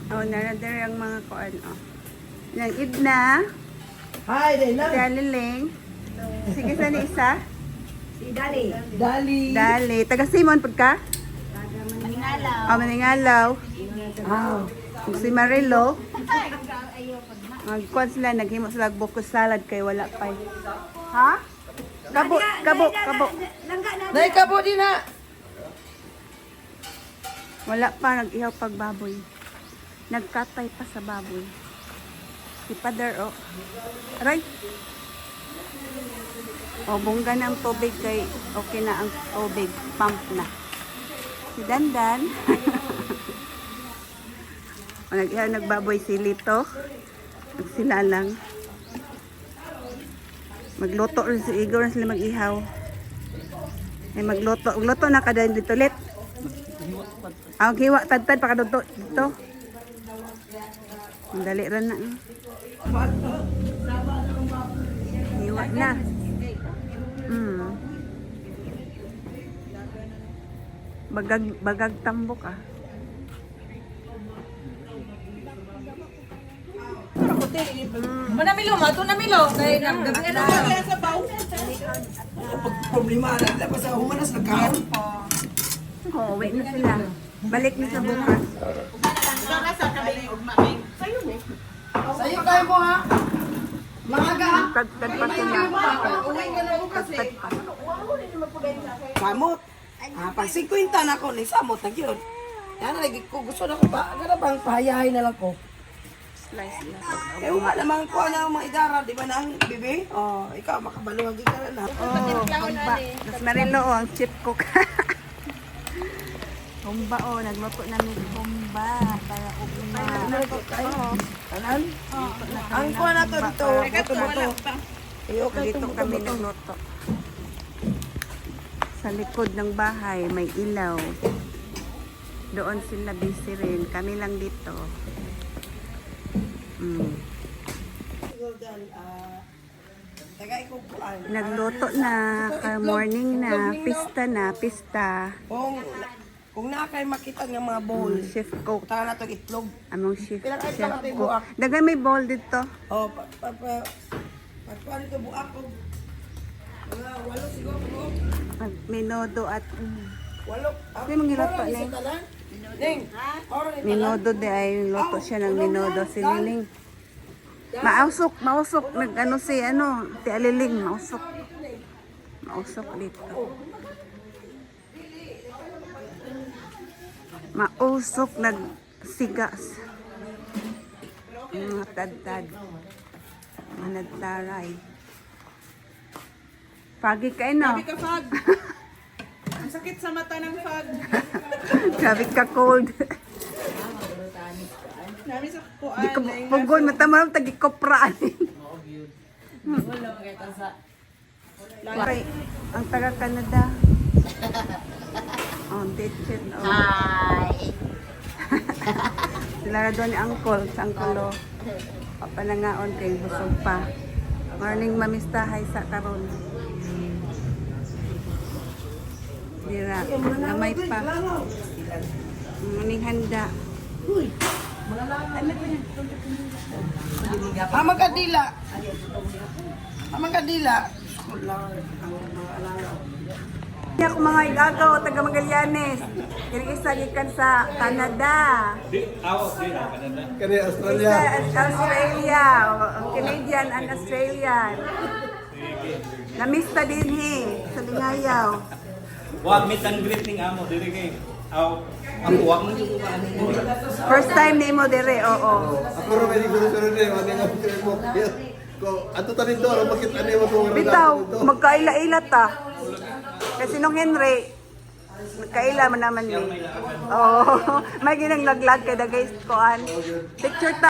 Oh, naradari ang mga kuan. Oh. Yang Idna. Hi, Dana. Si Aliling. Sige, sa ni isa? Si Dali. Dali. Dali. Taga Simon, pagka? Maningalaw. Oh, Maningalaw. Ah. Si Marilo. Magkuan sila, naghimo sila buko salad kay wala pa. Ha? Kabo, kabo, kabo. Langga na. Nay kabo din na. Wala pa, nag-ihaw pag baboy. Nagkatay pa sa baboy. Si Father, oh. Aray. O, bungga na ang tubig kay okay na ang tubig. Pump na. Si Dandan. O, nag-ihaw, nagbaboy si Lito. Nagsilalang. Magluto rin si Igor na sila mag-ihaw. Ay, magluto. Magluto na kada dito ulit. Ang hiwa, tad-tad pa kadto dito. Ang dali rin na. Hiwa na. Bagag tambok ah. Manamilo, mato namilo. Kay nagdabi na sa baw. Pag problema na dapat sa humanas nagkaon. Oo, uwi na sila. Balik na sa bukas. Sayo kayo mo ha. Maaga ha. Tagtad pa sila. Uwi ka na bukas eh. Tagtad pa. Samot. Pag 50 na ako, ni samot na yun. Yan, lagi ko gusto na ko ba? Agad bang pahayahay na lang ko. Slice na. Eh, wala naman ko na mga idara, di ba nang bibi? Oh, ikaw makabaluhan ka na na. Oh, humba. Mas marilo oh, ang chip cook. Humba oh, nagluto namin humba. Para ugma. Tanan? Ang kuha na to dito, buto-buto. Eh, okay Dito itong kami buto-buto. nagluto. Sa likod ng bahay, may ilaw. Doon sila busy rin. Kami lang dito. Taga ikaw kuhaan. Nagluto na. Morning na. Pista. Kung na kayo makita ng mga bowl, Chef cook. punta na itong itlog. Among chef Pinakain chef lang natin cook. buak. Dagay may bowl dito. Oh, pagkuhan ito buak ko. Mga walo siguro ko. Minodo at Walo. Hindi mong giluto, Oras, Neng. isa tanan? Neng, oras, isa minodo de ay luto siya ng minodo si Liling. Mausok. Nag-ano si ti Aliling, mausok. Mausok dito. Mausok nagsigas. Mga tad-tad. Mga nagtaray. Pagi ka no? Ka fag. Ang sakit sa mata ng fag. Grabe ka cold. Nami sa kuan. Di ka pugol, matamarang tagi-kopraan. Okay, ang taga-Canada. Oh, ditchet. Oh. Hi. Sila doon ni Uncle, sa Uncle. Papanangaon kay busog pa. Morning mamistahay sa karon. Dira, namay pa. Morning handa. Amang kadila. Hindi ako mga igagaw, taga Magallanes. Kaya isa gikan sa Canada. Kani Australia. Isa Australia. Canadian and Australian. Namista din sa Lingayaw. Wag meet and greet ning amo diri kay. Ako wag man jud ko ani. First time ni mo dire, oo. Ako ro may gusto sunod ni mo nga mo. Ko ato ta dito ro bakit ani mo ko Bitaw, magkaila-ila ta. Kasi nung Henry, magkaila man naman ni. Oo, may ginang laglag kay dagay koan. Picture ta.